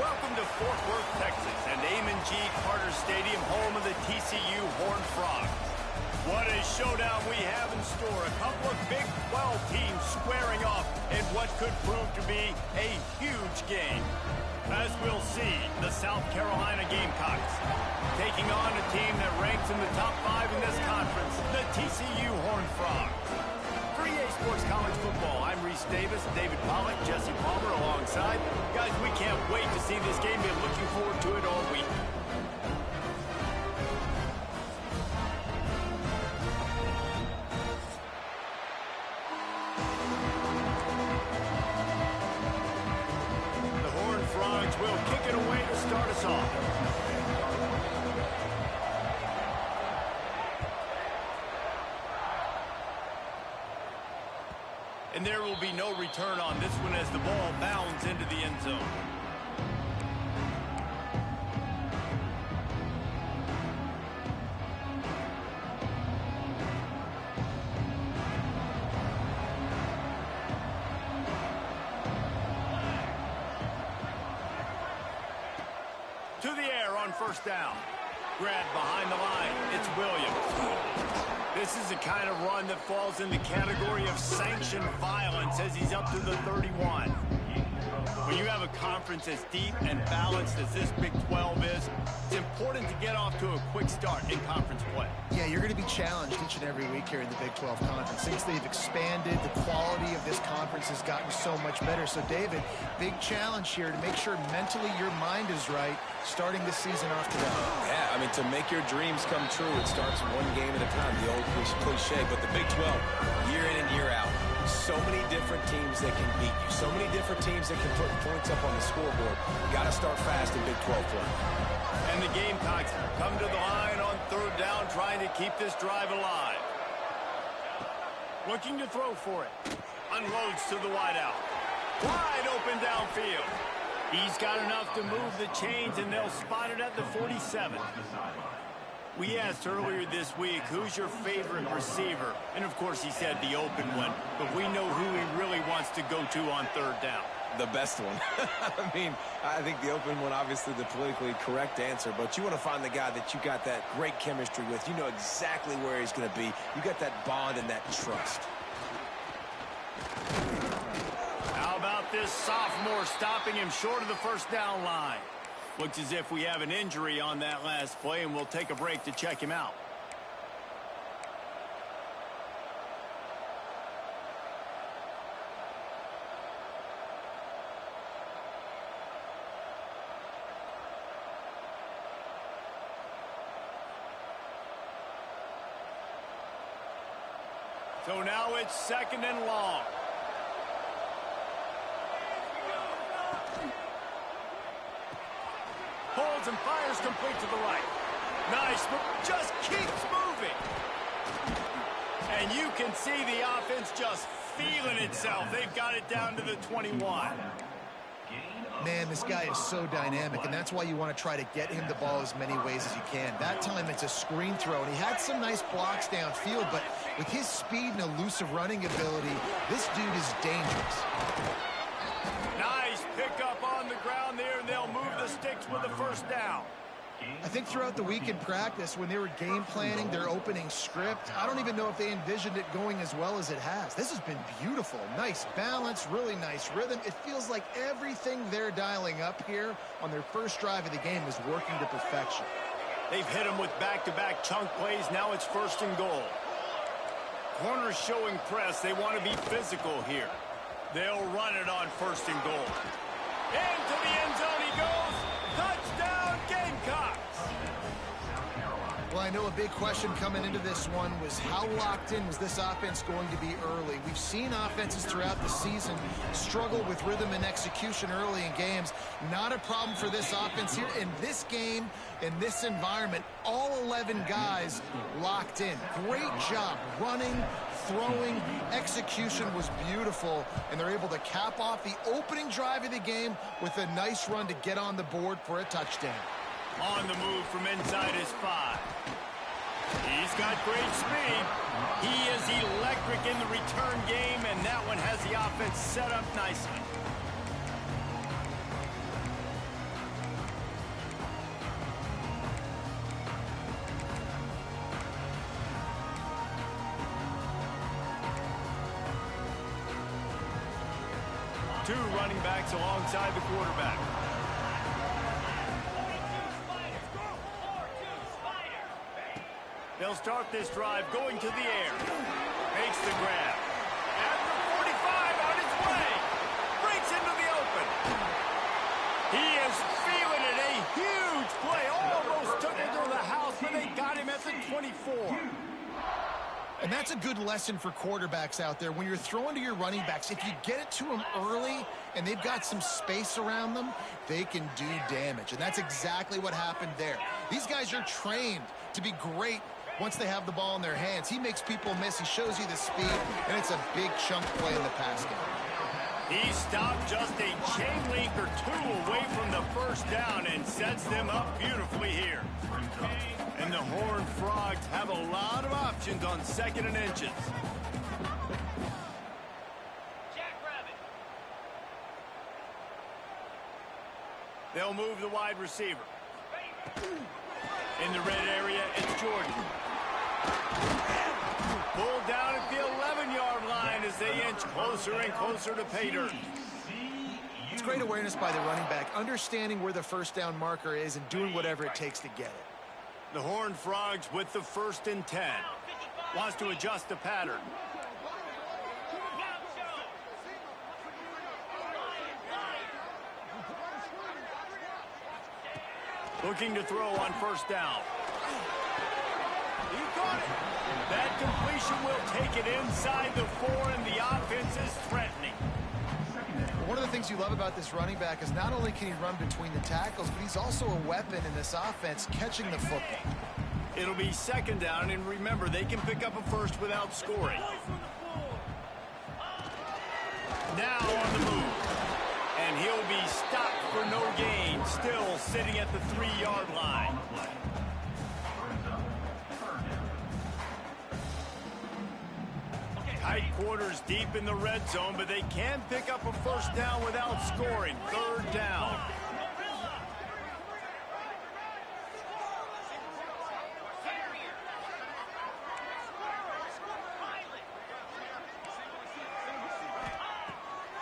Welcome to Fort Worth, Texas, and Amon G. Carter Stadium, home of the TCU Horned Frogs. What a showdown we have in store. A couple of Big 12 teams squaring off in what could prove to be a huge game. As we'll see, the South Carolina Gamecocks taking on a team that ranks in the top 5 in this conference, the TCU Horned Frogs. For EA Sports College Football, I'm Reese Davis, David Pollack, Jesse Palmer alongside. Guys, we can't wait to see this game. Been looking forward to it all week. The Horned Frogs will kick it away to start us off. And there will be no return on this one as the ball bounds into the end zone. To the air on first down. Grabbed behind the line. It's Williams. This is the kind of run that falls in the category of sanctioned violence as he's up to the 31. When you have a conference as deep and balanced as this Big 12 is, it's important to get off to a quick start in conference play. Yeah, you're going to be challenged each and every week here in the Big 12 Conference. Since they've expanded, the quality of this conference has gotten so much better. So, David, big challenge here to make sure mentally your mind is right starting this season off today. Yeah, I mean, to make your dreams come true, it starts one game at a time, the old cliche. But the Big 12, year in and year out, so many different teams that can beat you, so many different teams that can put points up on the scoreboard. Got to start fast in Big 12 play. And the Gamecocks come to the line on third down, trying to keep this drive alive. Looking to throw for it. Unloads to the wideout. Wide open downfield. He's got enough to move the chains, and they'll spot it at the 47. We asked earlier this week, who's your favorite receiver? And, of course, he said the open one. But we know who he really wants to go to on third down. The best one. I mean, I think the open one, obviously the politically correct answer, but you want to find the guy that you got that great chemistry with. You know exactly where he's going to be. You got that bond and that trust. How about this sophomore stopping him short of the first down line? Looks as if we have an injury on that last play, and we'll take a break to check him out. So now it's second and long. Holds and fires complete to the right. Nice, but just keeps moving. And you can see the offense just feeling itself. They've got it down to the 21. Man, this guy is so dynamic, and that's why you want to try to get him the ball as many ways as you can. That time it's a screen throw, and he had some nice blocks downfield, but with his speed and elusive running ability, this dude is dangerous. Nice pickup on the ground there, and they'll move the sticks with the first down. I think throughout the week in practice, when they were game planning their opening script, I don't even know if they envisioned it going as well as it has. This has been beautiful. Nice balance, really nice rhythm. It feels like everything they're dialing up here on their first drive of the game is working to perfection. They've hit them with back-to-back chunk plays. Now it's first and goal. Corners showing press. They want to be physical here. They'll run it on first and goal. Into the end zone he goes. Touchdown, Gamecocks! Well, I know a big question coming into this one was how locked in was this offense going to be early? We've seen offenses throughout the season struggle with rhythm and execution early in games. Not a problem for this offense here. In this game, in this environment, all 11 guys locked in. Great job running, throwing, execution was beautiful, and they're able to cap off the opening drive of the game with a nice run to get on the board for a touchdown. On the move from inside his 5. He's got great speed. He is electric in the return game, and that one has the offense set up nicely. 2 running backs alongside the quarterback. They'll start this drive going to the air. Makes the grab. At the 45 on his way. Breaks into the open. He is feeling it. A huge play. Almost took it to the house, but they got him at the 24. And that's a good lesson for quarterbacks out there. When you're throwing to your running backs, if you get it to them early and they've got some space around them, they can do damage. And that's exactly what happened there. These guys are trained to be great once they have the ball in their hands. He makes people miss. He shows you the speed, and it's a big chunk play in the pass game. He stopped just a chain link or 2 away from the first down and sets them up beautifully here. And the Horned Frogs have a lot of options on 2nd and inches. They'll move the wide receiver. In the red area, it's Jordan. Pulled down at the 11-yard line as they inch closer and closer to pay dirt. It's great awareness by the running back, understanding where the first down marker is and doing whatever it takes to get it. The Horned Frogs with the 1st and 10. Wants to adjust the pattern. Looking to throw on 1st down. He got it. That completion will take it inside the 4, and the offense is threatening. One of the things you love about this running back is not only can he run between the tackles, but he's also a weapon in this offense catching the football. It'll be 2nd down, and remember, they can pick up a first without scoring. Now on the move. And he'll be stopped for no gain, still sitting at the 3-yard line. Tight quarters deep in the red zone, but they can pick up a first down without scoring. 3rd down.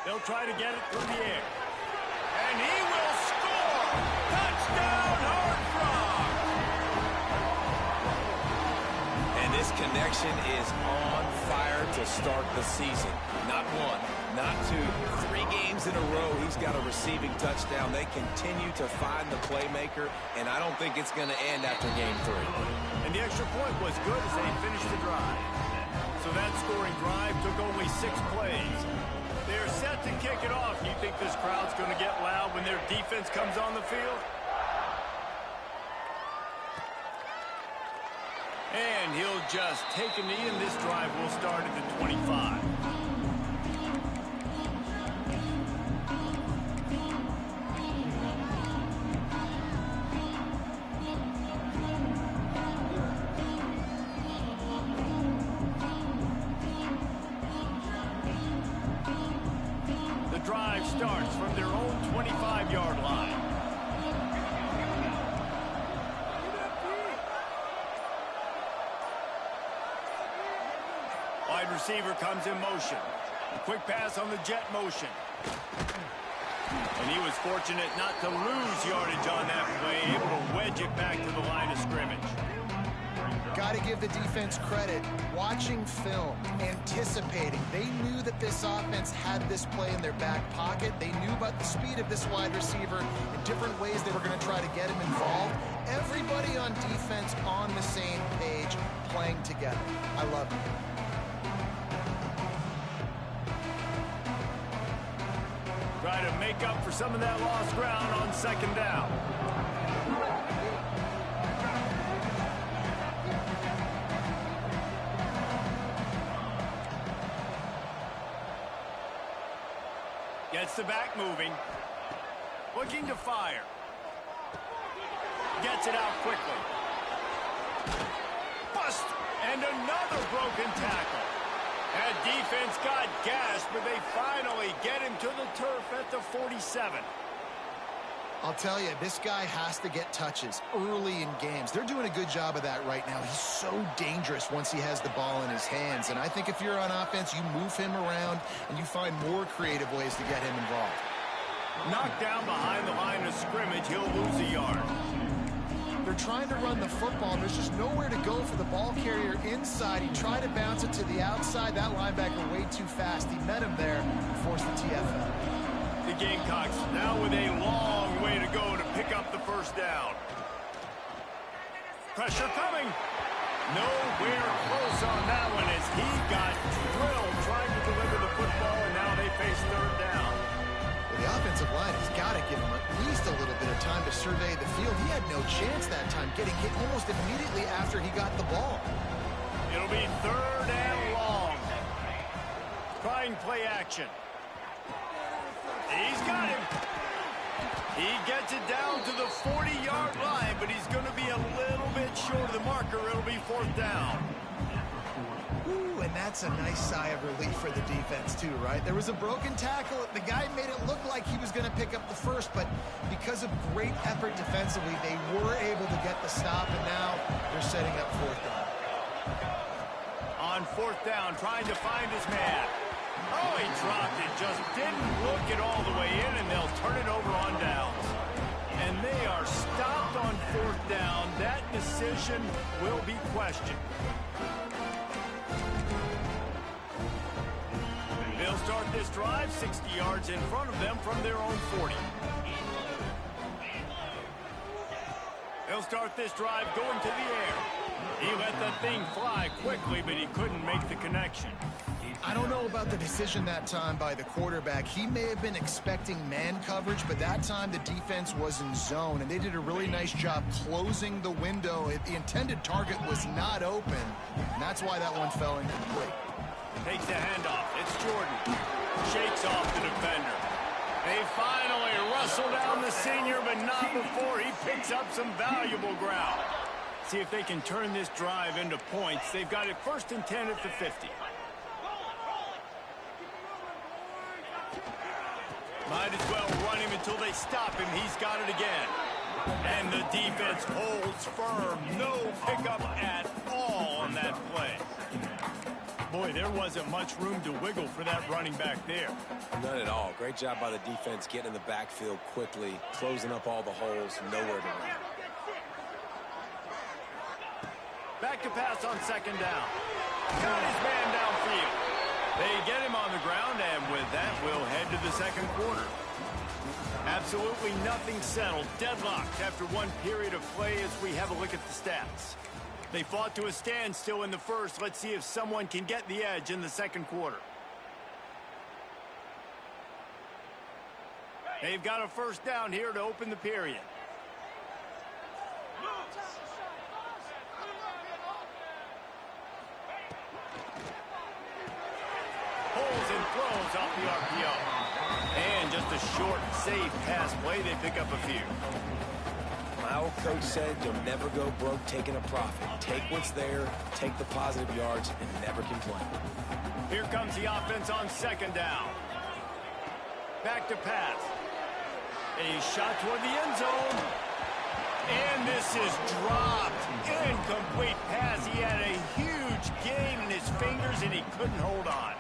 They'll try to get it through the air. And he will score! Touchdown, Horned Frog! And this connection is on fire to start the season. Not 1, not 2, 3 games in a row. He's got a receiving touchdown. They continue to find the playmaker, and I don't think it's going to end after game 3. And the extra point was good as they finished the drive. So that scoring drive took only 6 plays. They're set to kick it off. You think this crowd's going to get loud when their defense comes on the field? And he'll just take a knee, and this drive will start at the 25. Drive starts from their own 25-yard line. Wide receiver comes in motion. A quick pass on the jet motion. And he was fortunate not to lose yardage on that play, able to wedge it back to the line of scrimmage. Got to give the defense credit. Watching film, anticipating. They knew that this offense had this play in their back pocket. They knew about the speed of this wide receiver in different ways they were going to try to get him involved. Everybody on defense on the same page, playing together. I love it. Try to make up for some of that lost ground on 2nd down. Gets the back moving. Looking to fire. Gets it out quickly. Bust! And another broken tackle. That defense got gashed, but they finally get him to the turf at the 47. I'll tell you, this guy has to get touches early in games. They're doing a good job of that right now. He's so dangerous once he has the ball in his hands. And I think if you're on offense, you move him around and you find more creative ways to get him involved. Knocked down behind the line of scrimmage, he'll lose a yard. They're trying to run the football. There's just nowhere to go for the ball carrier inside. He tried to bounce it to the outside. That linebacker way too fast. He met him there and forced the TFL. The Gamecocks now with a long way to go to pick up the first down. Pressure coming. Nowhere close on that one as he got drilled trying to deliver the football, and now they face third down. Well, the offensive line has got to give him at least a little bit of time to survey the field. He had no chance that time, getting hit almost immediately after he got the ball. It'll be third and long. Trying play action. He's got him. He gets it down to the 40-yard line, but he's going to be a little bit short of the marker. It'll be fourth down. Ooh, and that's a nice sigh of relief for the defense, too, right? There was a broken tackle. The guy made it look like he was going to pick up the first, but because of great effort defensively, they were able to get the stop, and now they're setting up fourth down. On fourth down, trying to find his man. Oh, he dropped it, just didn't look it all the way in, and they'll turn it over on downs. And they are stopped on fourth down. That decision will be questioned. They'll start this drive 60 yards in front of them from their own 40. They'll start this drive going to the air. He let that thing fly quickly, but he couldn't make the connection. I don't know about the decision that time by the quarterback. He may have been expecting man coverage, but that time the defense was in zone, and they did a really nice job closing the window. The intended target was not open, and that's why that one fell incomplete. Takes the handoff. It's Jordan. Shakes off the defender. They finally rustle down the senior, but not before he picks up some valuable ground. See if they can turn this drive into points. They've got it first and 10 at the 50. Might as well run him until they stop him. He's got it again. And the defense holds firm. No pickup at all on that play. Boy, there wasn't much room to wiggle for that running back there. None at all. Great job by the defense getting in the backfield quickly, closing up all the holes, nowhere to run. Back to pass on second down. Got his man downfield. They get him on the ground, and with that, we'll head to the second quarter. Absolutely nothing settled. Deadlocked after one period of play as we have a look at the stats. They fought to a standstill in the first. Let's see if someone can get the edge in the second quarter. They've got a first down here to open the period. Pulls and throws off the RPO. And just a short, safe pass play. They pick up a few. My old coach said you'll never go broke taking a profit. Take what's there, take the positive yards, and never complain. Here comes the offense on second down. Back to pass. A shot toward the end zone. And this is dropped. Incomplete pass. He had a huge gain in his fingers, and he couldn't hold on.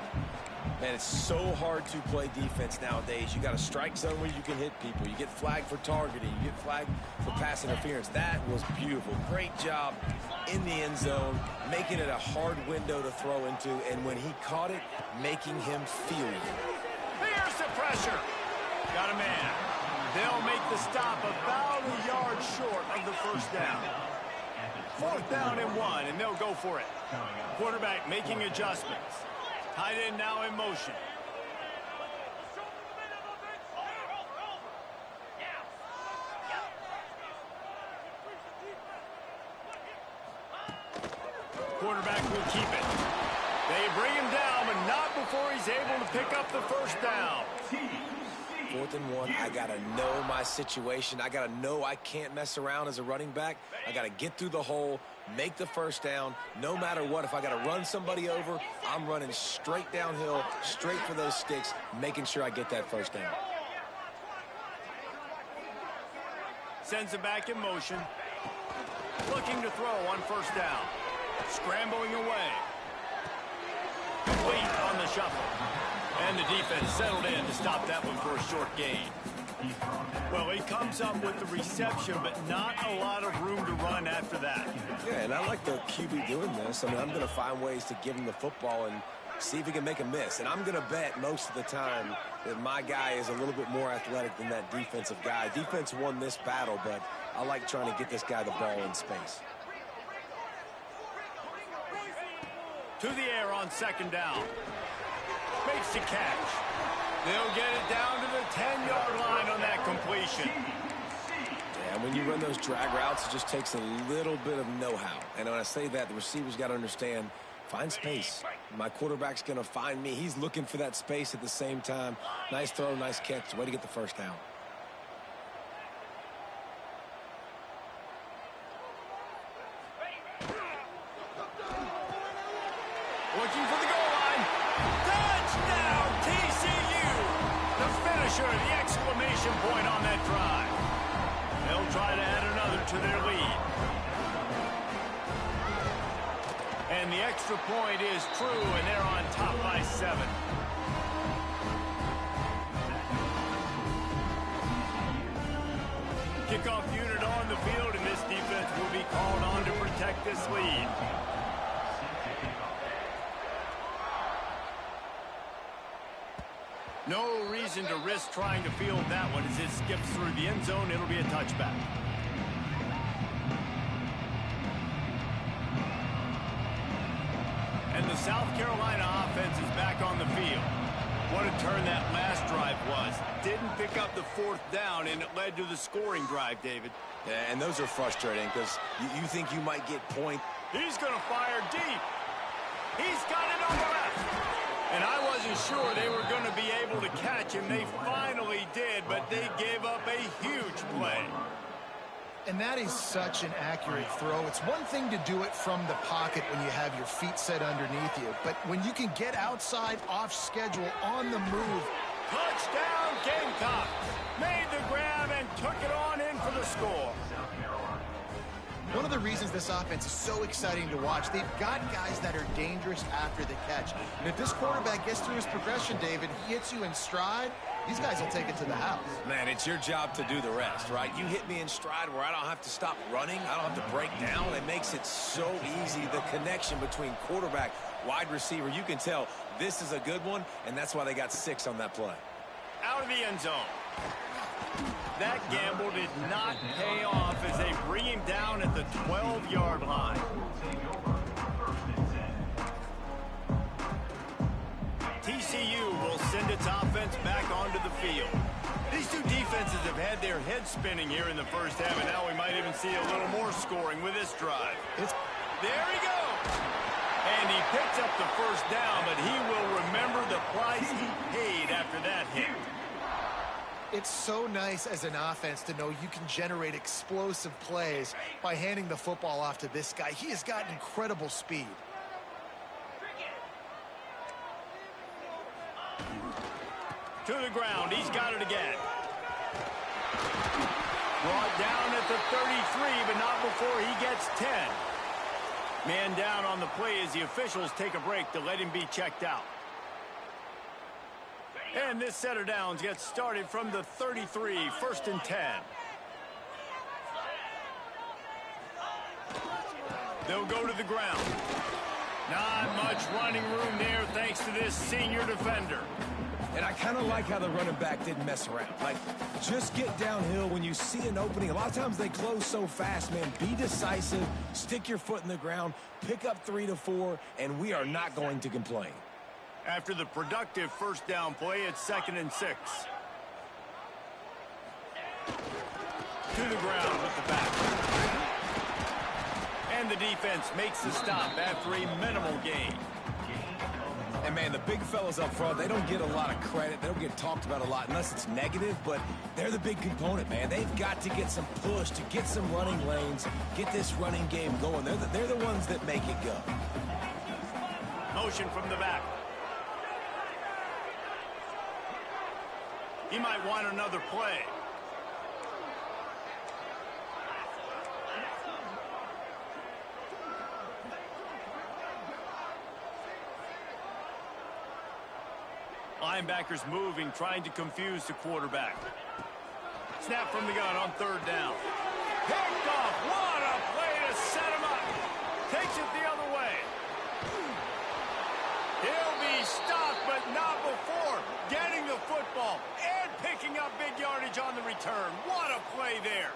Man, it's so hard to play defense nowadays. You got a strike zone where you can hit people. You get flagged for targeting. You get flagged for pass interference. That was beautiful. Great job in the end zone, making it a hard window to throw into, and when he caught it, making him feel it. Here's the pressure. Got a man. They'll make the stop about a yard short of the first down. Fourth down and 1, and they'll go for it. Quarterback making adjustments. Tight end now in motion. Quarterback will keep it. They bring him down, but not before he's able to pick up the first down. 4th and 1, I got to know my situation. I got to know I can't mess around as a running back. I got to get through the hole, make the first down. No matter what, if I got to run somebody over, I'm running straight downhill, straight for those sticks, making sure I get that first down. Sends it back in motion. Looking to throw on first down. Scrambling away. Complete on the shuffle. And the defense settled in to stop that one for a short gain. Well, he comes up with the reception, but not a lot of room to run after that. Yeah, and I like the QB doing this. I mean, I'm going to find ways to give him the football and see if he can make a miss. And I'm going to bet most of the time that my guy is a little bit more athletic than that defensive guy. Defense won this battle, but I like trying to get this guy the ball in space. To the air on second down. Makes the catch. They'll get it down to the 10-yard line on that completion. Yeah, when you run those drag routes, it just takes a little bit of know-how. And when I say that, the receiver's got to understand, find space. My quarterback's going to find me. He's looking for that space at the same time. Nice throw, nice catch. Way to get the first down. Looking for the goal line. Touchdown, TCU! The finisher, the exclamation point on that drive. They'll try to add another to their lead. And the extra point is true, and they're on top by 7. Kickoff unit on the field, and this defense will be called on to protect this lead. No reason to risk trying to field that one as it skips through the end zone. It'll be a touchback. And the South Carolina offense is back on the field. What a turn that last drive was. Didn't pick up the fourth down, and it led to the scoring drive, David. Yeah, and those are frustrating because you think you might get point. He's going to fire deep. He's got it on the left. And I wasn't sure they were going to be able to catch him. They finally did, but they gave up a huge play. And that is such an accurate throw. It's one thing to do it from the pocket when you have your feet set underneath you, but when you can get outside, off schedule, on the move. Touchdown, Gamecocks! Made the grab and took it on in for the score. One of the reasons this offense is so exciting to watch, they've got guys that are dangerous after the catch. And if this quarterback gets through his progression, David, he hits you in stride, these guys will take it to the house. Man, it's your job to do the rest, right? You hit me in stride where I don't have to stop running. I don't have to break down. It makes it so easy, the connection between quarterback, wide receiver. You can tell this is a good one, and that's why they got 6 on that play. Out of the end zone. That gamble did not pay off as they bring him down at the 12-yard line. TCU will send its offense back onto the field. These two defenses have had their heads spinning here in the first half, and now we might even see a little more scoring with this drive. There he goes! And he picks up the first down, but he will remember the price he paid after that hit. It's so nice as an offense to know you can generate explosive plays by handing the football off to this guy. He has got incredible speed. To the ground, he's got it again. Brought down at the 33, but not before he gets 10. Man down on the play as the officials take a break to let him be checked out. And this set of downs gets started from the 33, 1st and 10. They'll go to the ground. Not much running room there thanks to this senior defender. And I kind of like how the running back didn't mess around. Like, just get downhill when you see an opening. A lot of times they close so fast, man. Be decisive, stick your foot in the ground, pick up 3 to 4, and we are not going to complain. After the productive first down play, it's 2nd and 6. To the ground with the back. And the defense makes the stop after a minimal gain. And, man, the big fellas up front, they don't get a lot of credit. They don't get talked about a lot unless it's negative, but they're the big component, man. They've got to get some push, to get some running lanes, get this running game going. They're the ones that make it go. Motion from the back. He might want another play. linebackers moving, trying to confuse the quarterback. Snap from the gun on third down. Picked off. What a play to set him up. Takes it the other way. He'll be stopped, but not before getting the football and picking up big yardage on the return. What a play there.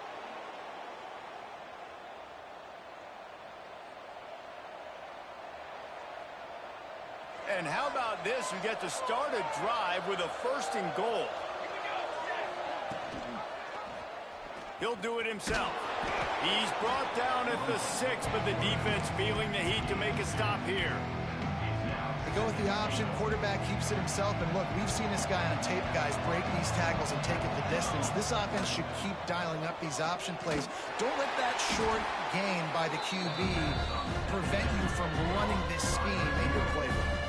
And how about this? You get to start a drive with a 1st and goal. He'll do it himself. He's brought down at the 6, but the defense feeling the heat to make a stop here. They go with the option. Quarterback keeps it himself. And look, we've seen this guy on tape, guys, break these tackles and take it the distance. This offense should keep dialing up these option plays. Don't let that short gain by the QB prevent you from running this scheme in your playbook.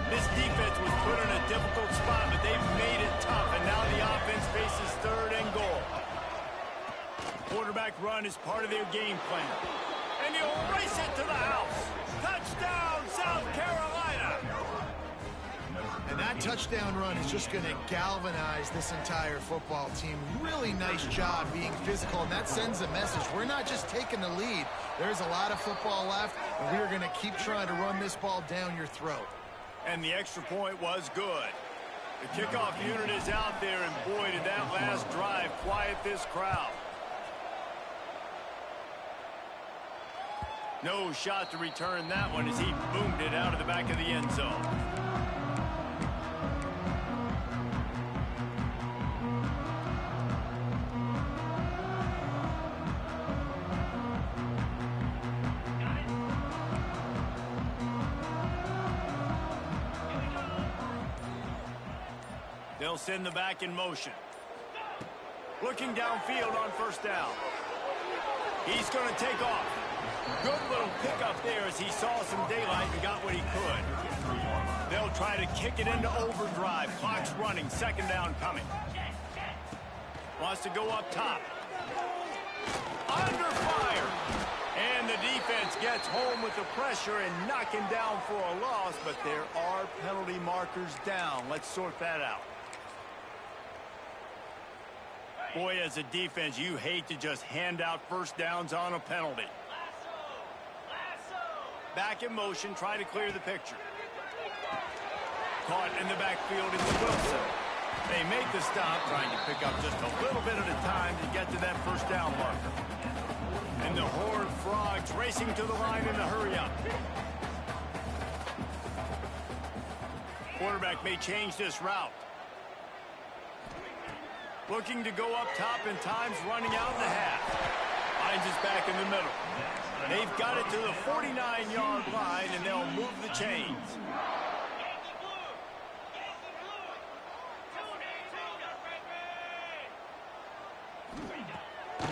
This defense was put in a difficult spot, but they've made it tough, and now the offense faces 3rd and goal. Quarterback run is part of their game plan. And he'll race it to the house. Touchdown, South Carolina! And that touchdown run is just going to galvanize this entire football team. Really nice job being physical, and that sends a message. We're not just taking the lead. There's a lot of football left, and we're going to keep trying to run this ball down your throat. And the extra point was good. The kickoff unit is out there, and boy, did that last drive quiet this crowd. No shot to return that one as he boomed it out of the back of the end zone. They'll send the back in motion. Looking downfield on 1st down. He's going to take off. Good little pickup there as he saw some daylight and got what he could. They'll try to kick it into overdrive. Clock's running. 2nd down coming. Wants to go up top. Under fire. And the defense gets home with the pressure and knocking down for a loss, but there are penalty markers down. Let's sort that out. Boy, as a defense, you hate to just hand out 1st downs on a penalty. Back in motion, try to clear the picture. Caught in the backfield, it's Wilson. They make the stop, trying to pick up just a little bit at a time to get to that 1st down marker. And the Horned Frogs racing to the line in the hurry-up. Quarterback may change this route. Looking to go up top, and time's running out in the half. Finds his back in the middle. They've got it to the 49-yard line, and they'll move the chains.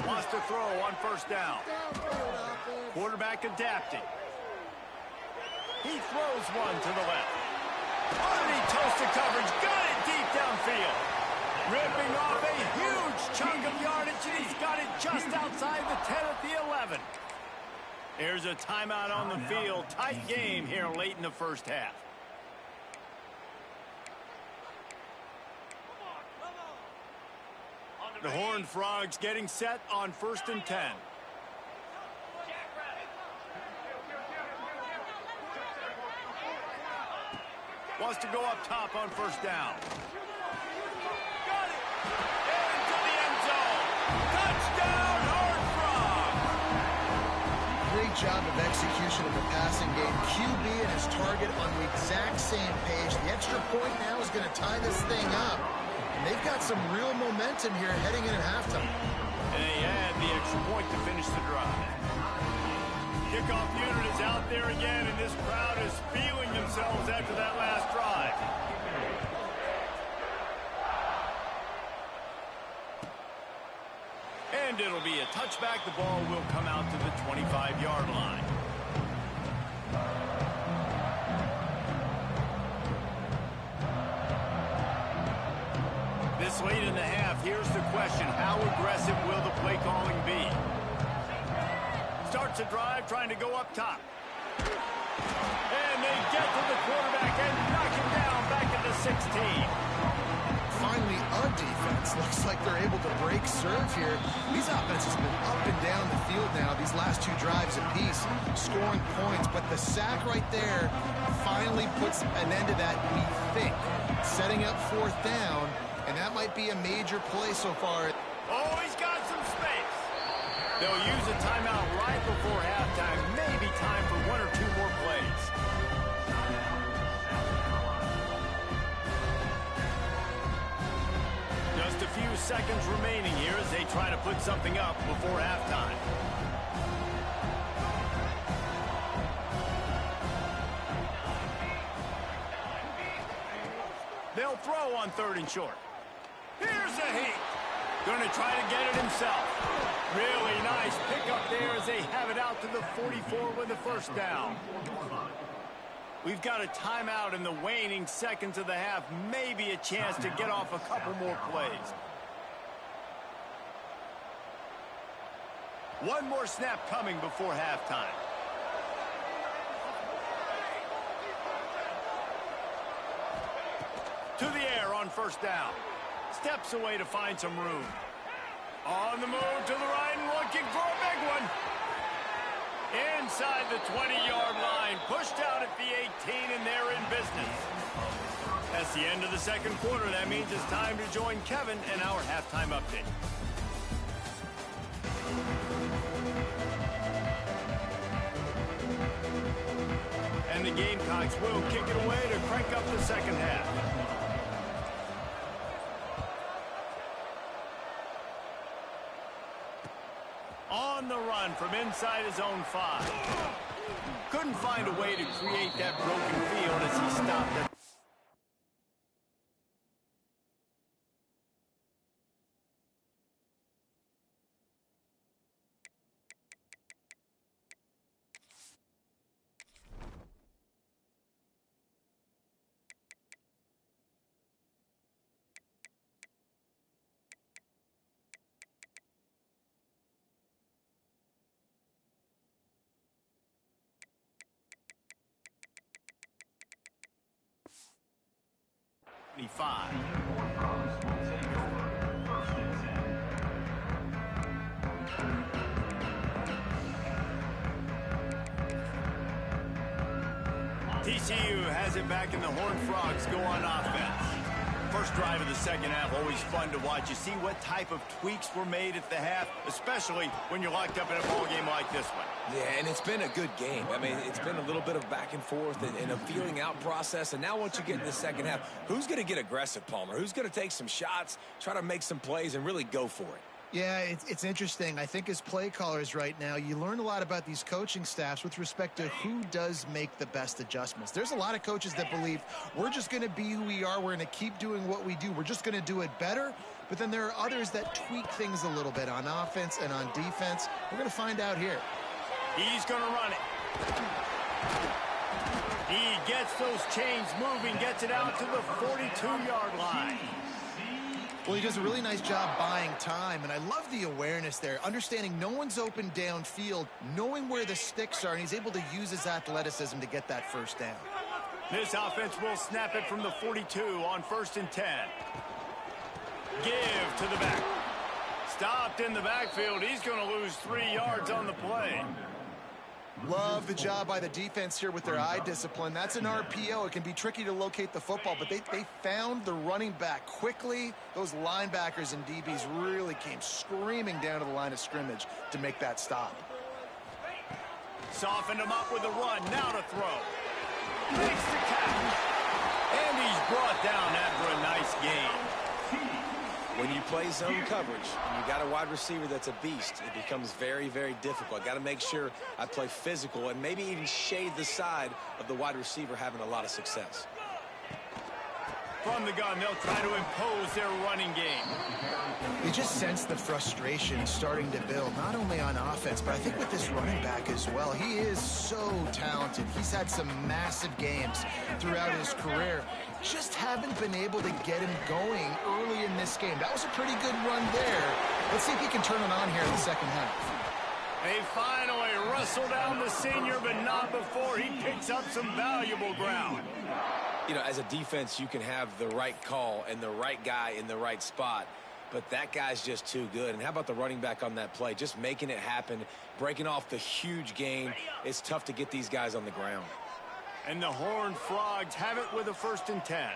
Wants to throw on 1st down. Quarterback adapting. He throws one to the left. Underneath toasted coverage, got it deep downfield. Ripping off a huge chunk of yardage, and he's got it just outside the 10 at the 11. There's a timeout on the field. Tight game here late in the 1st half. The Horned Frogs getting set on 1st and 10. Wants to go up top on 1st down. Got it! Into the end zone. Touchdown, Horned Frogs! Great job of execution of the passing game. QB and his target on the exact same page. The extra point now is going to tie this thing up. And they've got some real momentum here heading in at halftime. And they add the extra point to finish the drive. Kickoff unit is out there again, and this crowd is feeling themselves after that last drive. And it'll be a touchback. The ball will come out to the 25-yard line. This late in the half, here's the question. How aggressive will the play calling be? Starts a drive, trying to go up top. And they get to the quarterback and knock him down back at to 16. Finally, a defense. Looks like they're able to break serve here. These offenses have been up and down the field now, these last 2 drives apiece, scoring points. But the sack right there finally puts an end to that, we think. Setting up 4th down, and that might be a major play so far. Oh, he's got some space. They'll use a timeout right before halftime. Maybe time for 1 or 2 more plays. Just a few seconds remaining here as they try to put something up before halftime. They'll throw on 3rd and short. Here's a heat. Going to try to get it himself. Really nice pickup there as they have it out to the 44 with the 1st down. We've got a timeout in the waning seconds of the half. Maybe a chance to get off a couple more plays. 1 more snap coming before halftime. To the air on 1st down. Steps away to find some room. On the move to the right and looking for a big one. Inside the 20-yard line. Pushed out at the 18, and they're in business. That's the end of the 2nd quarter. That means it's time to join Kevin and our halftime update. And the Gamecocks will kick it away to crank up the 2nd half. On the run from inside his own 5. Couldn't find a way to create that broken field as he stopped it. TCU has it back, and the Horned Frogs go on offense. First drive of the 2nd half, always fun to watch. You see what type of tweaks were made at the half, especially when you're locked up in a ball game like this one. Yeah, and it's been a good game. I mean, it's been a little bit of back and forth and a feeling out process. And now once you get in the 2nd half, who's going to get aggressive, Palmer? Who's going to take some shots, try to make some plays, and really go for it? Yeah, it's interesting. I think as play callers right now, you learn a lot about these coaching staffs with respect to who does make the best adjustments. There's a lot of coaches that believe we're just going to be who we are. We're going to keep doing what we do. We're just going to do it better. But then there are others that tweak things a little bit on offense and on defense. We're going to find out here. He's going to run it. He gets those chains moving, gets it out to the 42-yard line. Well, he does a really nice job buying time, and I love the awareness there, understanding no one's open downfield, knowing where the sticks are, and he's able to use his athleticism to get that 1st down. This offense will snap it from the 42 on 1st and 10. Give to the back. Stopped in the backfield. He's going to lose 3 yards on the play. Love the job by the defense here with their eye discipline. That's an RPO. It can be tricky to locate the football, but they found the running back quickly. Those linebackers and DBs really came screaming down to the line of scrimmage to make that stop. Softened him up with a run. Now to throw. Makes the catch. And he's brought down after a nice gain. When you play zone coverage and you got a wide receiver that's a beast, it becomes very, very difficult. I got to make sure I play physical and maybe even shade the side of the wide receiver having a lot of success. From the gun, they'll try to impose their running game. You just sense the frustration starting to build, not only on offense, but I think with this running back as well. He is so talented. He's had some massive games throughout his career. Just haven't been able to get him going early in this game. That was a pretty good run there. Let's see if he can turn it on here in the 2nd half. They finally wrestle down the senior, but not before he picks up some valuable ground. You know, as a defense, you can have the right call and the right guy in the right spot, but that guy's just too good. And how about the running back on that play? Just making it happen, breaking off the huge gain. It's tough to get these guys on the ground. And the Horned Frogs have it with a 1st and 10.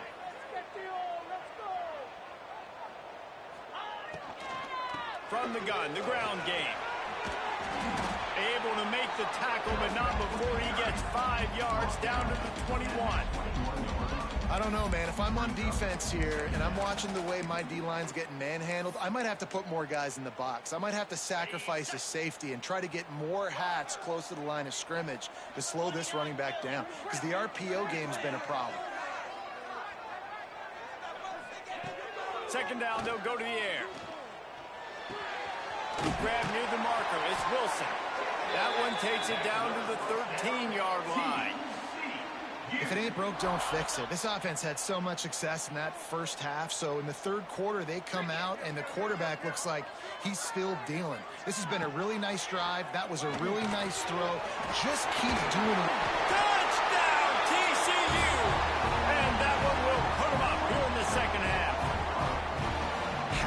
From the gun, the ground game. Able to make the tackle, but not before he gets 5 yards down to the 21. I don't know, man. If I'm on defense here and I'm watching the way my D-line's getting manhandled, I might have to put more guys in the box. I might have to sacrifice a safety and try to get more hats close to the line of scrimmage to slow this running back down, because the RPO game's been a problem. 2nd down, they'll go to the air. Grab near the marker. It's Wilson. That one takes it down to the 13-yard line. If it ain't broke, don't fix it. This offense had so much success in that first half, so in the 3rd quarter, they come out, and the quarterback looks like he's still dealing. This has been a really nice drive. That was a really nice throw. Just keep doing it. Touchdown, TCU! And that one will put them up here in the 2nd half.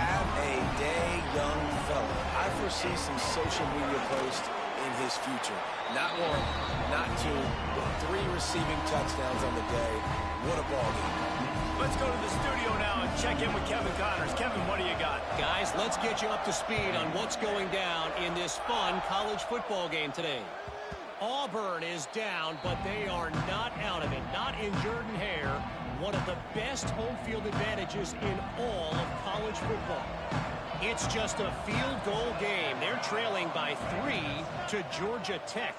Have a day, young fella. I foresee some social media posts in his future. Not 1, not 2, but 3 receiving touchdowns on the day. What a ball game. Let's go to the studio now and check in with Kevin Connors. Kevin, what do you got? Guys, let's get you up to speed on what's going down in this fun college football game today. Auburn is down, but they are not out of it. Not in Jordan-Hare. One of the best home field advantages in all of college football. It's just a field goal game. They're trailing by 3 to Georgia Tech.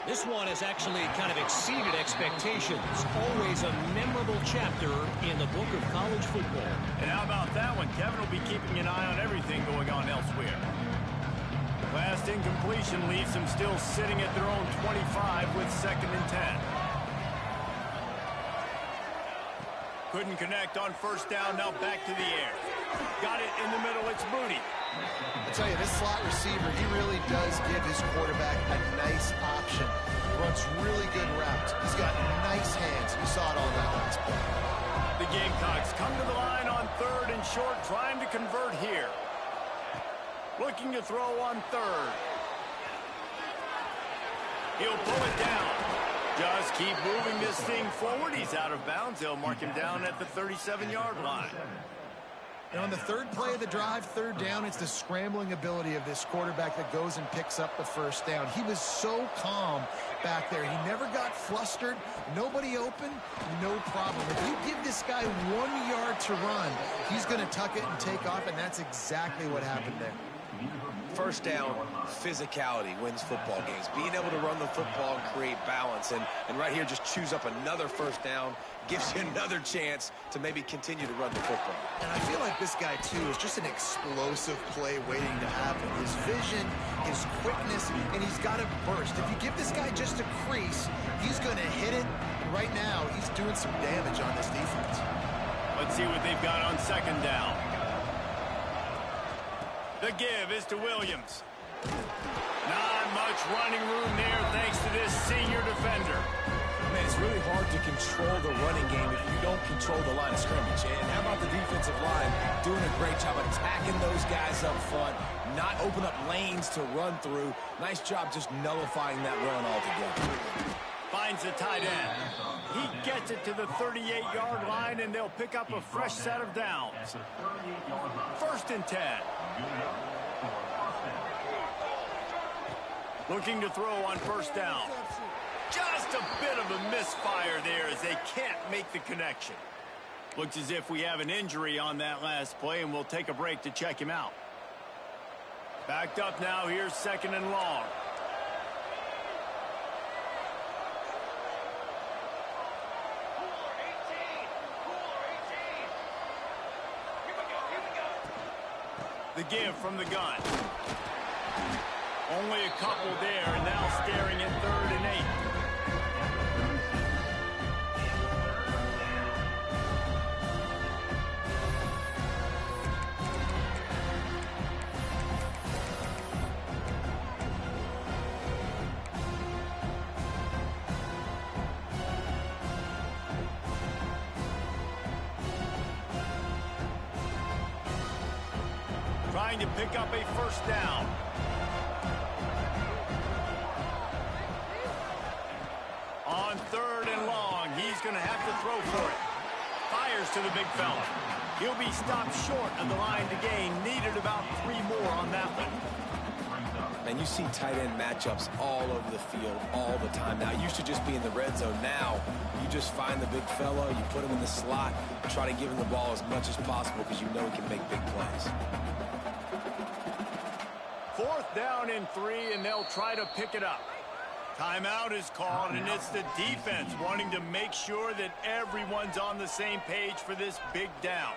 This one has actually kind of exceeded expectations. Always a memorable chapter in the book of college football. And how about that one? Kevin will be keeping an eye on everything going on elsewhere. Last incompletion leaves them still sitting at their own 25 with 2nd and 10. Couldn't connect on 1st down. Now back to the air. Got it in the middle. It's Moody. I tell you, this slot receiver, he really does give his quarterback a nice option. Runs really good routes. He's got nice hands. You saw it on that last play. The Gamecocks come to the line on 3rd and short, trying to convert here. Looking to throw on 3rd. He'll pull it down. Just keep moving this thing forward. He's out of bounds. They'll mark him down at the 37-yard line. And on the 3rd play of the drive, 3rd down, it's the scrambling ability of this quarterback that goes and picks up the 1st down. He was so calm back there. He never got flustered. Nobody open, no problem. If you give this guy 1 yard to run, he's going to tuck it and take off, and that's exactly what happened there. 1st down, physicality wins football games. Being able to run the football and create balance. And right here, just choose up another 1st down, gives you another chance to maybe continue to run the football. And I feel like this guy, too, is just an explosive play waiting to happen. His vision, his quickness, and he's got a burst. If you give this guy just a crease, he's going to hit it. And right now, he's doing some damage on this defense. Let's see what they've got on 2nd down. The give is to Williams. Not much running room there thanks to this senior defender. Man, it's really hard to control the running game if you don't control the line of scrimmage. And how about the defensive line doing a great job attacking those guys up front, not open up lanes to run through. Nice job just nullifying that run altogether. Finds the tight end. He gets it to the 38-yard line, and they'll pick up a fresh set of downs. 1st and 10. Looking to throw on 1st down. Just a bit of a misfire there as they can't make the connection. Looks as if we have an injury on that last play, and we'll take a break to check him out. Backed up now. Here's 2nd and long. The give from the gun. Only a couple there, and now staring at 3rd and 8. trying to pick up a first down. On 3rd and long, he's going to have to throw for it. Fires to the big fella. He'll be stopped short of the line to gain. Needed about 3 more on that one. And you see tight end matchups all over the field all the time. Now, it used to just be in the red zone. Now, you just find the big fella, you put him in the slot, try to give him the ball as much as possible because you know he can make big plays. 4th down and 3, and they'll try to pick it up. Timeout is called, and it's the defense wanting to make sure that everyone's on the same page for this big down.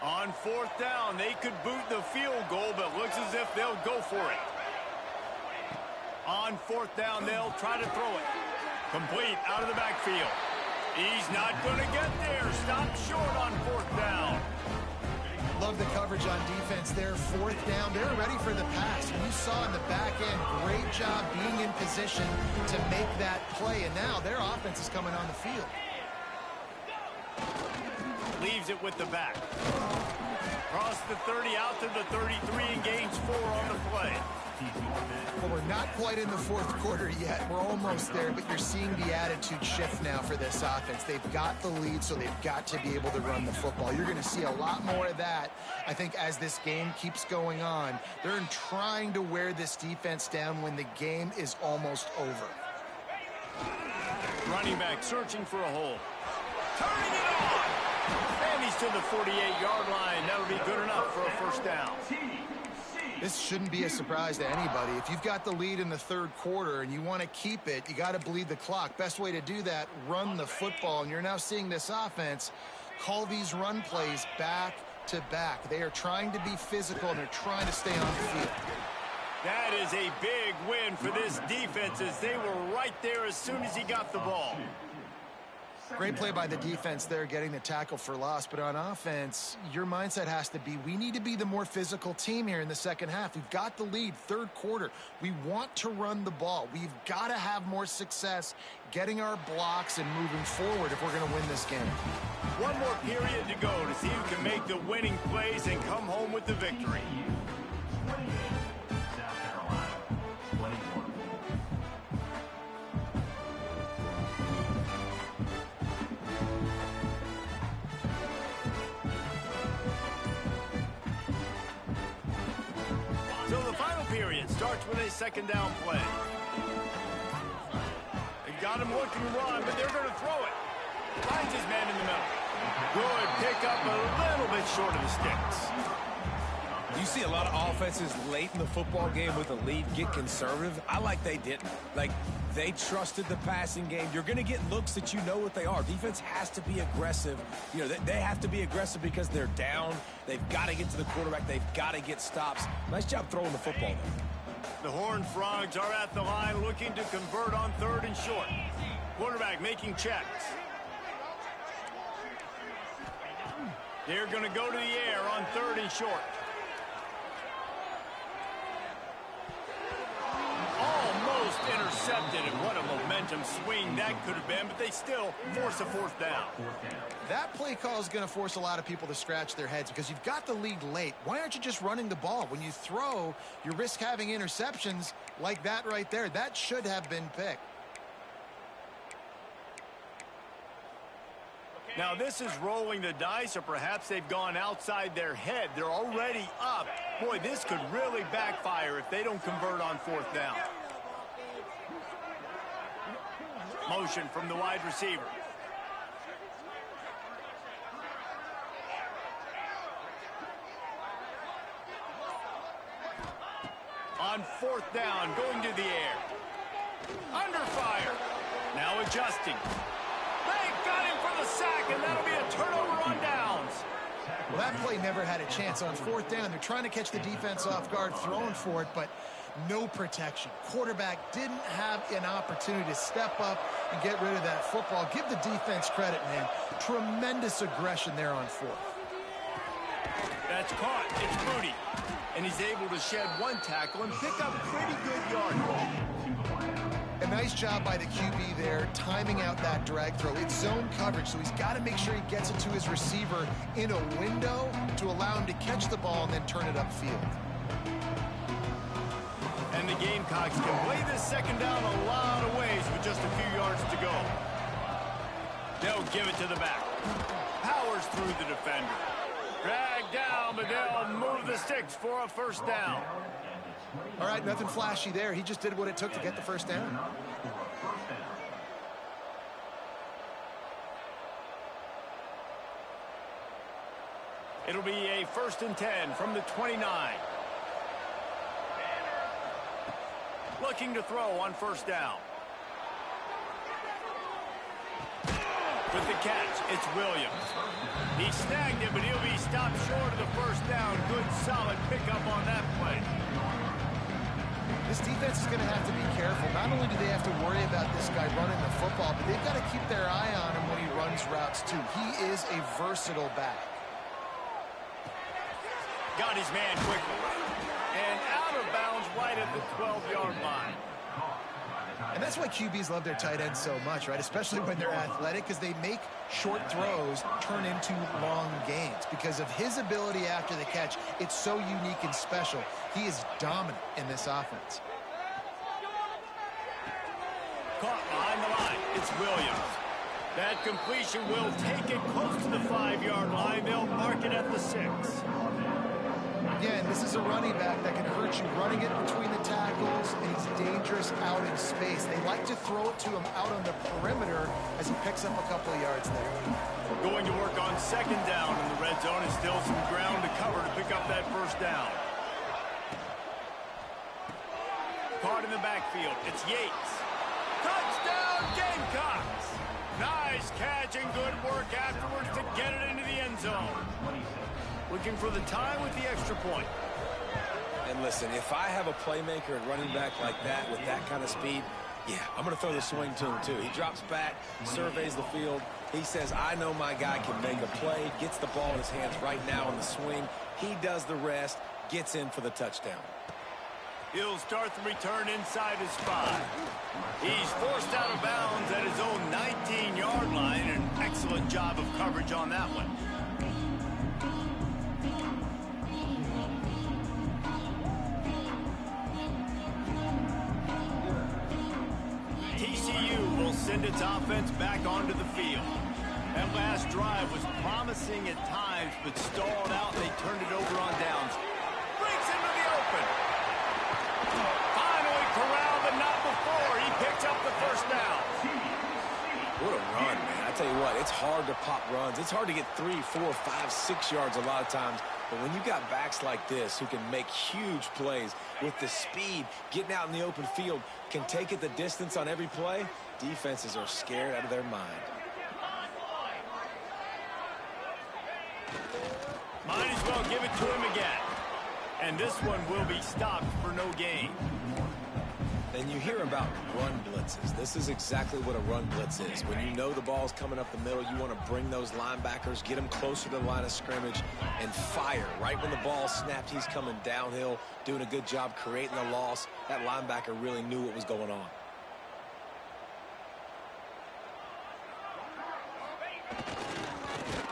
On 4th down, they could boot the field goal, but looks as if they'll go for it. On 4th down, they'll try to throw it. Complete out of the backfield. He's not going to get there. Stopped short on 4th down. Love the coverage on defense there. 4th down, they're ready for the pass. You saw in the back end, great job being in position to make that play. And now their offense is coming on the field. Leaves it with the back. Across the 30 out to the 33 and gains 4 on the play. Well, we're not quite in the 4th quarter yet. We're almost there, but you're seeing the attitude shift now for this offense. They've got the lead, so they've got to be able to run the football. You're going to see a lot more of that, I think, as this game keeps going on. They're trying to wear this defense down when the game is almost over. Running back searching for a hole. Turning it on! And he's to the 48-yard line. That'll be good enough for a first down. This shouldn't be a surprise to anybody. If you've got the lead in the 3rd quarter and you want to keep it, you got to bleed the clock. Best way to do that, run the football. And you're now seeing this offense call these run plays back to back. They are trying to be physical, and they're trying to stay on the field. That is a big win for this defense, as they were right there as soon as he got the ball. Great play by the defense there, getting the tackle for loss. But on offense, your mindset has to be, we need to be the more physical team here in the second half. We've got the lead, 3rd quarter. We want to run the ball. We've got to have more success getting our blocks and moving forward if we're going to win this game. One more period to go to see who can make the winning plays and come home with the victory. So the final period starts with a 2nd down play. They got him looking to run, but they're going to throw it. Finds his man in the middle. Good pick up, a little bit short of the sticks. You see a lot of offenses late in the football game with a lead get conservative. I like they didn't. Like, they trusted the passing game. You're going to get looks that you know what they are. Defense has to be aggressive. You know, they have to be aggressive because they're down. They've got to get to the quarterback. They've got to get stops. Nice job throwing the football there. The Horned Frogs are at the line looking to convert on 3rd and short. Quarterback making checks. They're going to go to the air on 3rd and short. Almost intercepted, and what a momentum swing that could have been, but they still force a 4th down. That play call is going to force a lot of people to scratch their heads because you've got the lead late. Why aren't you just running the ball? When you throw, you risk having interceptions like that right there. That should have been picked. Now this is rolling the dice, or perhaps they've gone outside their head. They're already up. Boy, this could really backfire if they don't convert on 4th down. Motion from the wide receiver. On 4th down, going to the air. Under fire. Now adjusting. They got him for the sack, and that'll be a turnover on downs. Well, that play never had a chance. On 4th down, they're trying to catch the defense off guard, throwing for it, but no protection. Quarterback didn't have an opportunity to step up and get rid of that football. Give the defense credit, man. Tremendous aggression there on 4th. That's caught. It's Moody. And he's able to shed 1 tackle and pick up pretty good yardage. And Nice job by the QB there, timing out that drag throw. It's zone coverage, so he's got to make sure he gets it to his receiver in a window to allow him to catch the ball and then turn it upfield. And the Gamecocks can play this second down a lot of ways with just a few yards to go. They'll give it to the back. Powers through the defender. Drag down, but they'll move the sticks for a first down. All right, nothing flashy there. He just did what it took to get the first down. It'll be a 1st and 10 from the 29. Looking to throw on first down. With the catch, it's Williams. He snagged it, but he'll be stopped short of the first down. Good, solid pickup on that play. This defense is going to have to be careful. Not only do they have to worry about this guy running the football, but they've got to keep their eye on him when he runs routes, too. He is a versatile back. Got his man quickly. And out of bounds right at the 12-yard line. And that's why QBs love their tight ends so much, right? Especially when they're athletic, because they make short throws turn into long gains. Because of his ability after the catch, it's so unique and special. He is dominant in this offense. Caught behind the line. It's Williams. That completion will take it close to the 5-yard line. They'll mark it at the 6. Again, this is a running back that can hurt you running it between the tackles, and he's dangerous out in space. They like to throw it to him out on the perimeter as he picks up a couple of yards there. Going to work on second down in the red zone, and still some ground to cover to pick up that first down. Caught in the backfield. It's Yates. Touchdown, Gamecocks! Nice catch and good work afterwards to get it into the end zone. Looking for the time with the extra point. And listen, if I have a playmaker at running back like that with that kind of speed, yeah, I'm going to throw the swing to him too. He drops back, surveys the field. He says, I know my guy can make a play, gets the ball in his hands right now on the swing. He does the rest, gets in for the touchdown. He'll start the return inside his 5. He's forced out of bounds at his own 19-yard line. An excellent job of coverage on that one. TCU will send its offense back onto the field. That last drive was promising at times, but stalled out, and they turned it over on downs. Breaks into the open. Finally corralled, but not before. He picks up the first down. What a run, man. I tell you what, it's hard to pop runs. It's hard to get 3, 4, 5, 6 yards a lot of times. But when you got backs like this who can make huge plays with the speed, getting out in the open field, can take it the distance on every play, defenses are scared out of their mind. Might as well give it to him again. And this one will be stopped for no gain. And you hear about run blitzes. This is exactly what a run blitz is. When you know the ball's coming up the middle, you want to bring those linebackers, get them closer to the line of scrimmage, and fire. Right when the ball snapped, he's coming downhill, doing a good job creating the loss. That linebacker really knew what was going on.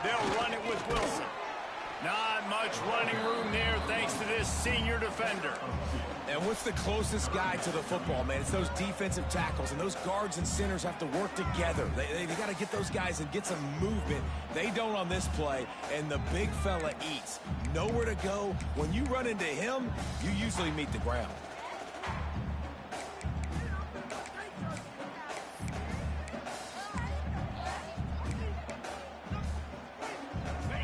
They'll run it with Wilson. Not much running room there thanks to this senior defender. And what's the closest guy to the football, man? It's those defensive tackles, and those guards and centers have to work together. They got to get those guys and get some movement. They don't on this play, and the big fella eats. Nowhere to go. When you run into him, you usually meet the ground.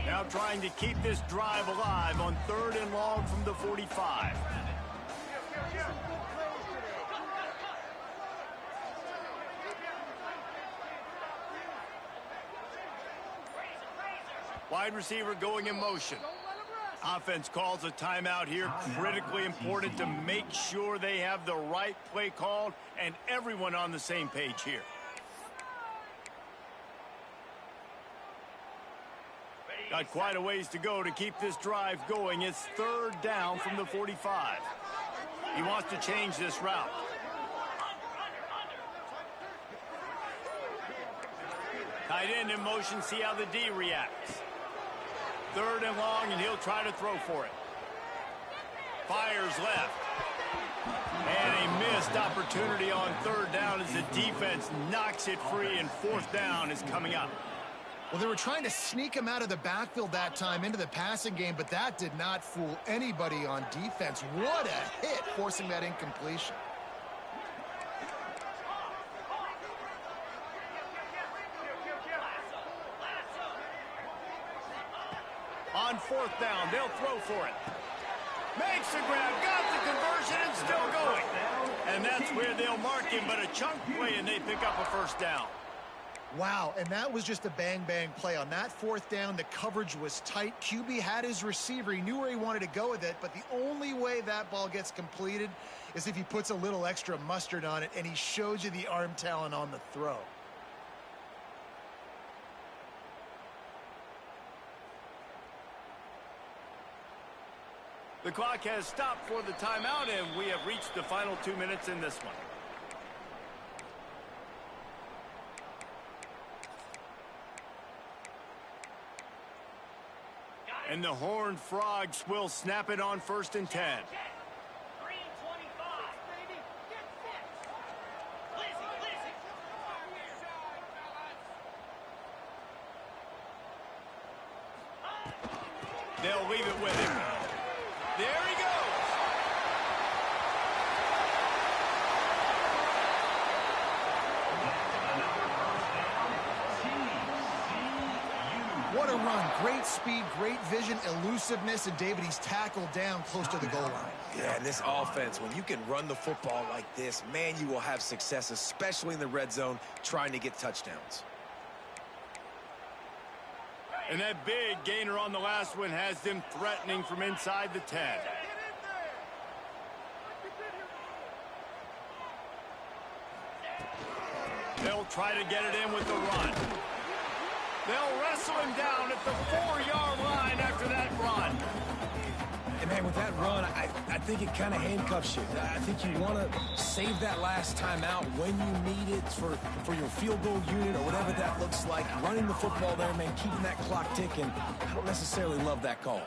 Now trying to keep this drive alive on 3rd and long from the 45. Wide receiver going in motion. Offense calls a timeout here. Critically important to make sure they have the right play called and everyone on the same page here. Got quite a ways to go to keep this drive going. It's 3rd down from the 45. He wants to change this route. Tight end in motion, see how the D reacts. 3rd and long, and he'll try to throw for it. Fires left. And a missed opportunity on 3rd down as the defense knocks it free, and 4th down is coming up. Well, they were trying to sneak him out of the backfield that time into the passing game, but that did not fool anybody on defense. What a hit, forcing that incompletion. On 4th down, they'll throw for it. Makes the grab, got the conversion, and still going. And that's where they'll mark him, but a chunk play, and they pick up a 1st down. Wow, and that was just a bang-bang play. On that 4th down, the coverage was tight. QB had his receiver. He knew where he wanted to go with it, but the only way that ball gets completed is if he puts a little extra mustard on it, and he shows you the arm talent on the throw. The clock has stopped for the timeout, and we have reached the final 2 minutes in this one. And the Horned Frogs will snap it on 1st and 10. They'll leave it with him. There he goes. What a run. Great speed, great vision, elusiveness, and David, he's tackled down close to the goal line. Yeah, and this offense, when you can run the football like this, man, you will have success, especially in the red zone, trying to get touchdowns. And that big gainer on the last one has them threatening from inside the 10. They'll try to get it in with the run. They'll wrestle him down at the 4-yard line after that run. And, man, with that run, I think it kind of handcuffs you. I think you want to save that last time out when you need it for your field goal unit or whatever that looks like. Running the football there, man, keeping that clock ticking. I don't necessarily love that call.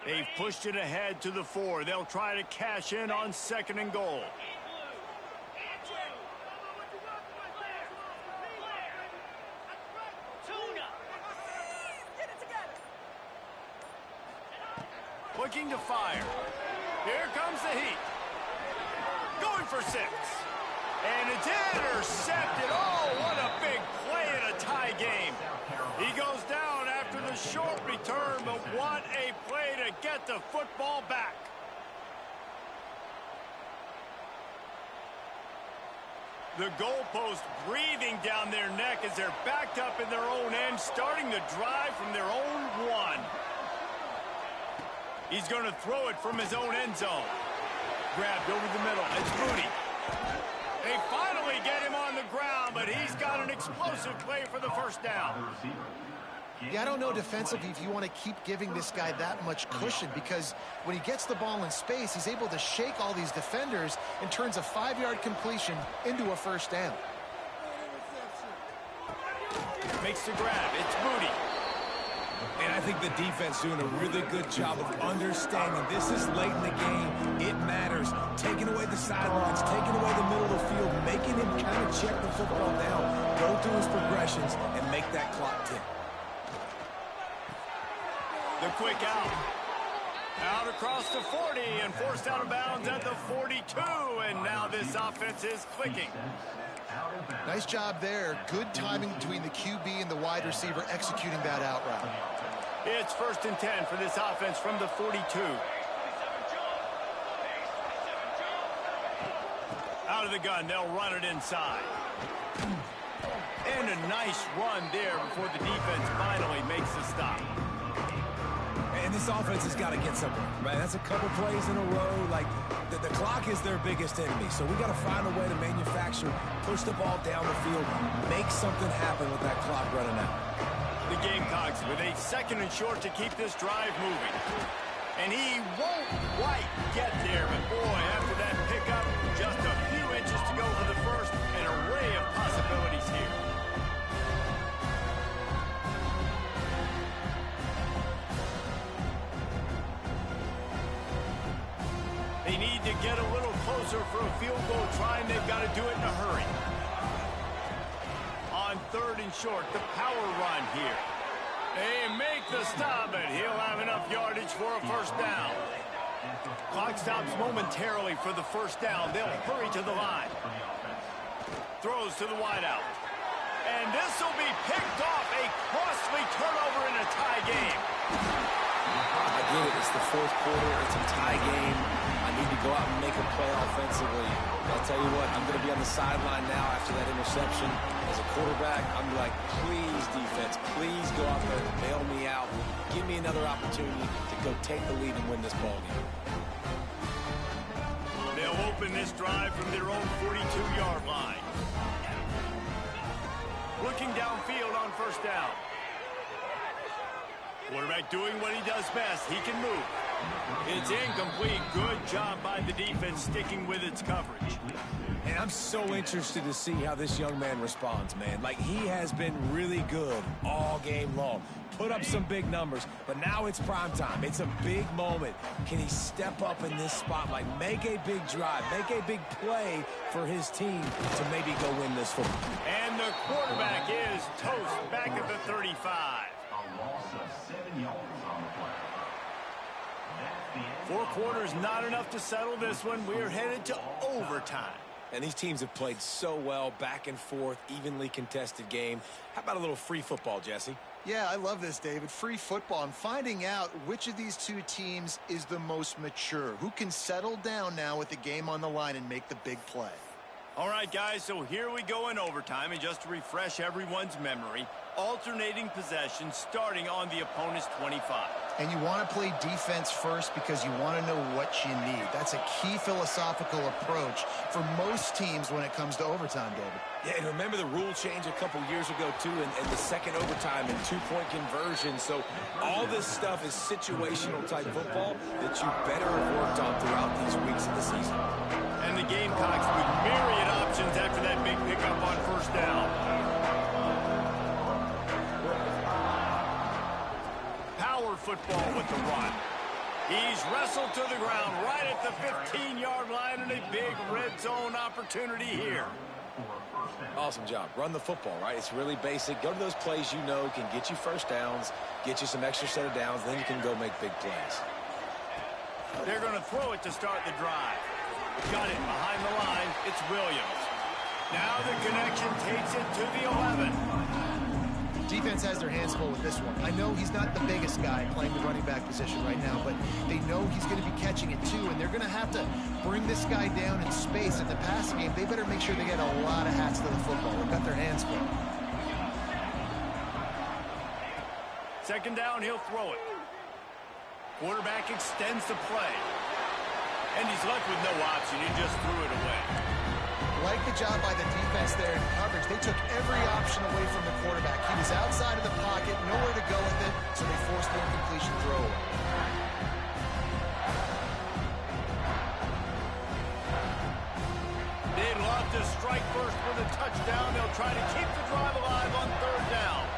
They've pushed it ahead to the 4. They'll try to cash in on 2nd and goal. Looking to fire. Here comes the heat. Going for 6. And it's intercepted. Oh, what a big play in a tie game. He goes down after the short return, but what a play to get the football back. The goalpost breathing down their neck as they're backed up in their own end, starting the drive from their own 1. He's going to throw it from his own end zone. Grabbed over the middle. It's Moody. They finally get him on the ground, but he's got an explosive play for the 1st down. Yeah, I don't know defensively if you want to keep giving this guy that much cushion, because when he gets the ball in space, he's able to shake all these defenders and turns a 5-yard completion into a 1st down. Makes the grab. It's Moody. And I think the defense doing a really good job of understanding this is late in the game. It matters. Taking away the sidelines, taking away the middle of the field, making him kind of check the football down, go through his progressions, and make that clock tick. The quick out. Out across the 40 and forced out of bounds at the 42. And now this offense is clicking. Nice job there. Good timing between the QB and the wide receiver executing that out route. It's 1st and 10 for this offense from the 42. Out of the gun, they'll run it inside. And a nice run there before the defense finally makes the stop. And this offense has got to get something, right? That's a couple plays in a row. Like, the clock is their biggest enemy. So we got to find a way to manufacture, push the ball down the field, make something happen with that clock running out. The Gamecocks with a 2nd and short to keep this drive moving. And he won't quite get there, but boy, after that pickup, just a few inches to go for the 1st, an array of possibilities here. They need to get a little closer for a field goal try, and they've got to do it in a hurry. On 3rd and short, the power run here. They make the stop, and he'll have enough yardage for a first down. Clock stops momentarily for the first down. They'll hurry to the line. Throws to the wideout. And this will be picked off. A costly turnover in a tie game. I get it. It's the 4th quarter. It's a tie game. I need to go out and make a play offensively. I'll tell you what, I'm going to be on the sideline now after that interception. As a quarterback, I'm like, please, defense, please go out there and bail me out. Give me another opportunity to go take the lead and win this ballgame. They'll open this drive from their own 42-yard line. Looking downfield on first down. Quarterback doing what he does best. He can move. It's incomplete. Good job by the defense sticking with its coverage. And I'm so interested to see how this young man responds, man. Like, he has been really good all game long. Put up some big numbers, but now it's prime time. It's a big moment. Can he step up in this spot? Like, make a big drive, make a big play for his team to maybe go win this football. And the quarterback is toast back at the 35. A loss of 7 yards on the play. 4 quarters not enough to settle this one. We're headed to overtime. And these teams have played so well, back and forth, evenly contested game. How about a little free football, Jesse? Yeah, I love this, David. Free football. I'm finding out which of these two teams is the most mature. Who can settle down now with the game on the line and make the big play? All right, guys, so here we go in overtime. And just to refresh everyone's memory, alternating possession starting on the opponent's 25. And you want to play defense first because you want to know what you need. That's a key philosophical approach for most teams when it comes to overtime, David. Yeah, and remember the rule change a couple years ago, too, and the second overtime and 2-point conversion. So all this stuff is situational-type football that you better have worked on throughout these weeks of the season. And the Gamecocks with myriad options after that big pickup on first down. Power football with the run. He's wrestled to the ground right at the 15-yard line, and a big red zone opportunity here. Awesome job. Run the football, right? It's really basic. Go to those plays you know can get you first downs, get you some extra set of downs, then you can go make big plays. They're going to throw it to start the drive. Got it behind the line. It's Williams. Now the connection takes it to the 11. Defense has their hands full with this one. I know he's not the biggest guy playing the running back position right now, but they know he's going to be catching it too, and they're going to have to bring this guy down in space in the passing game. They better make sure they get a lot of hats to the football. They've got their hands full. Second down, he'll throw it. Quarterback extends the play. And he's left with no option. He just threw it away. Like the job by the defense there in coverage. They took every option away from the quarterback. He was outside of the pocket, nowhere to go with it, so they forced the incompletion throw. They'd love to strike first with a touchdown. They'll try to keep the drive alive on third down.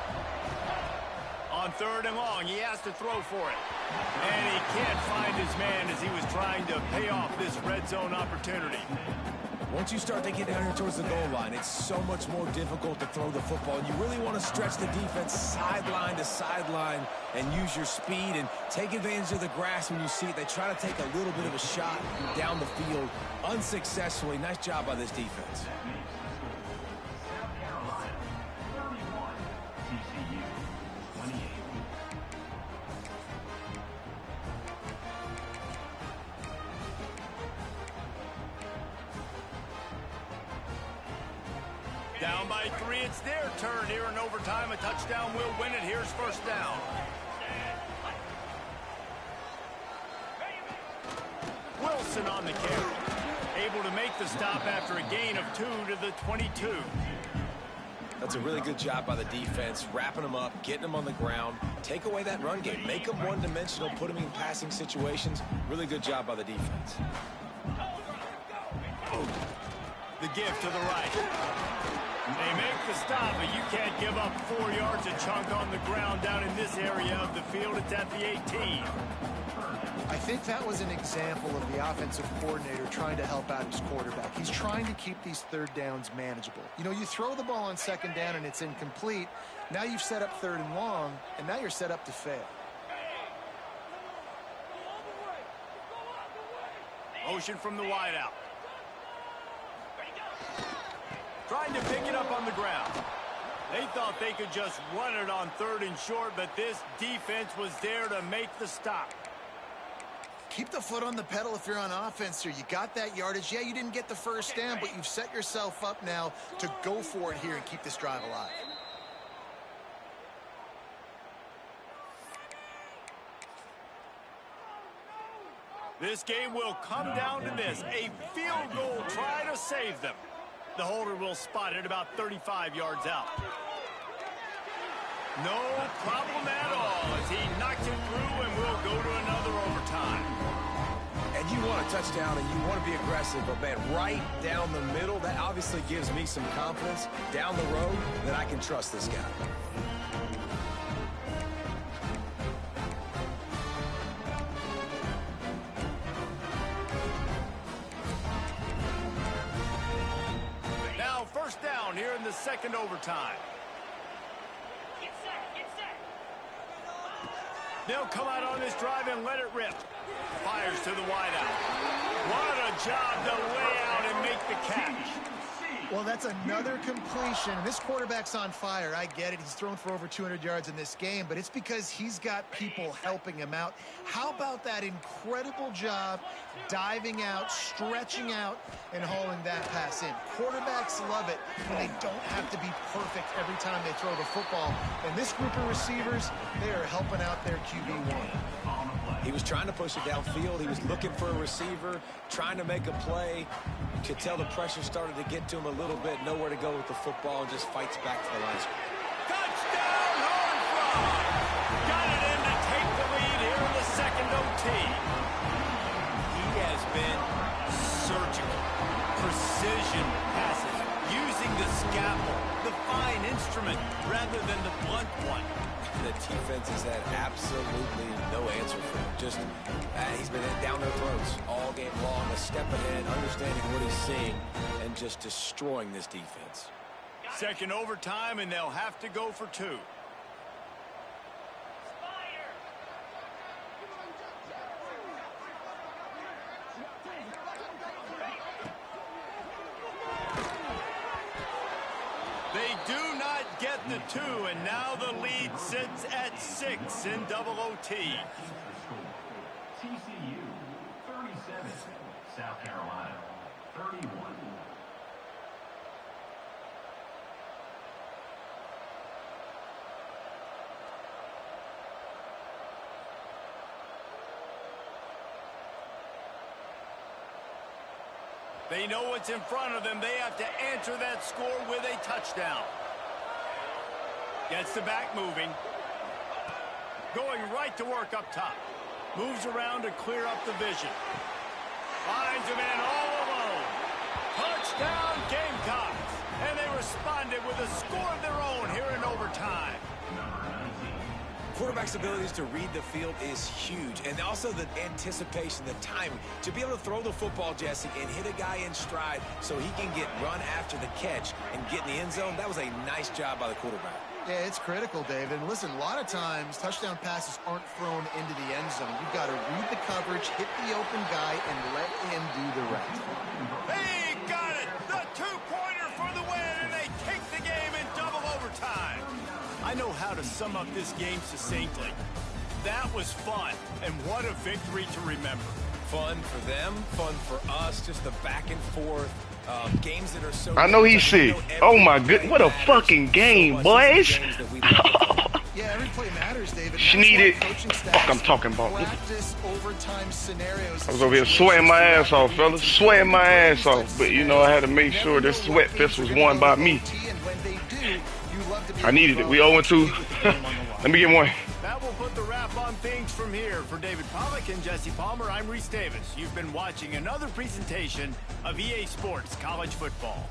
On third and long, he has to throw for it. And he can't find his man as he was trying to pay off this red zone opportunity. Once you start to get down here towards the goal line, it's so much more difficult to throw the football. And you really want to stretch the defense sideline to sideline and use your speed and take advantage of the grass when you see it. They try to take a little bit of a shot down the field unsuccessfully. Nice job by this defense. TCU 28. Down by 3, it's their turn here in overtime. A touchdown will win it. Here's first down. Wilson on the carry. Able to make the stop after a gain of 2 to the 22. That's a really good job by the defense, wrapping them up, getting them on the ground. Take away that run game. Make them one-dimensional, put them in passing situations. Really good job by the defense. The give to the right. They make the stop, but you can't give up 4 yards a chunk on the ground down in this area of the field. It's at the 18. I think that was an example of the offensive coordinator trying to help out his quarterback. He's trying to keep these third downs manageable. You know, you throw the ball on second down and it's incomplete. Now you've set up third and long, and now you're set up to fail. Motion from the wideout. Trying to pick it up on the ground. They thought they could just run it on 3rd and short, but this defense was there to make the stop. Keep the foot on the pedal if you're on offense here. You got that yardage. Yeah, you didn't get the first down, but you've set yourself up now to go for it here and keep this drive alive. This game will come down to this. A field goal try to save them. The holder will spot it about 35 yards out. No problem at all as he knocks it through and will go to another overtime. And you want a touchdown and you want to be aggressive, but man, right down the middle, that obviously gives me some confidence down the road that I can trust this guy. Now first down here in the second overtime. They'll come out on this drive and let it rip. Fires to the wideout. What a job to lay out and make the catch. Well, that's another completion. This quarterback's on fire. I get it. He's thrown for over 200 yards in this game, but it's because he's got people helping him out. How about that incredible job diving out, stretching out, and hauling that pass in? Quarterbacks love it when they don't have to be perfect every time they throw the football. And this group of receivers, they are helping out their QB1. He was trying to push it downfield. He was looking for a receiver, trying to make a play. You could tell the pressure started to get to him a little bit. Nowhere to go with the football and just fights back to the line. Touchdown, Horned Frog! Got it in to take the lead here in the second OT. He has been surgical, precision passes, using the scalpel, the fine instrument, rather than the blunt one. The defense has had absolutely no answer for him. Just, he's been down their throats all game long, a step ahead, understanding what he's seeing, and just destroying this defense. Second overtime, and they'll have to go for 2. They do not get the 2, and now the lead sits at 6 in double OT. TCU 37, South Carolina 31. They know what's in front of them. They have to answer that score with a touchdown. Gets the back moving. Going right to work up top. Moves around to clear up the vision. Finds a man all alone. Touchdown Gamecocks. And they responded with a score of their own here in overtime. Quarterback's abilities to read the field is huge, and also the anticipation, the timing. To be able to throw the football, Jesse, and hit a guy in stride so he can get run after the catch and get in the end zone, that was a nice job by the quarterback. Yeah, it's critical, David. And listen, a lot of times touchdown passes aren't thrown into the end zone. You've got to read the coverage, hit the open guy, and let him do the rest. They got it! The two-pointer for the win, and they take the game in double overtime. I know how to sum up this game succinctly. That was fun, and what a victory to remember. Fun for them, fun for us, just the back and forth. Games that are so... I know he's sick. Oh my good, what a fucking game, boys. Yeah, every play matters, David. She needed... Fuck, I'm talking about. Practice overtime scenarios. I was over here sweating my ass off, fellas. Sweating my ass off. But, you know, I had to make sure this sweat fest was won by me. I needed it. We 0-2. Let me get one. That will put the wrap on things from here. For David Pollack and Jesse Palmer, I'm Reese Davis. You've been watching another presentation of EA Sports College Football.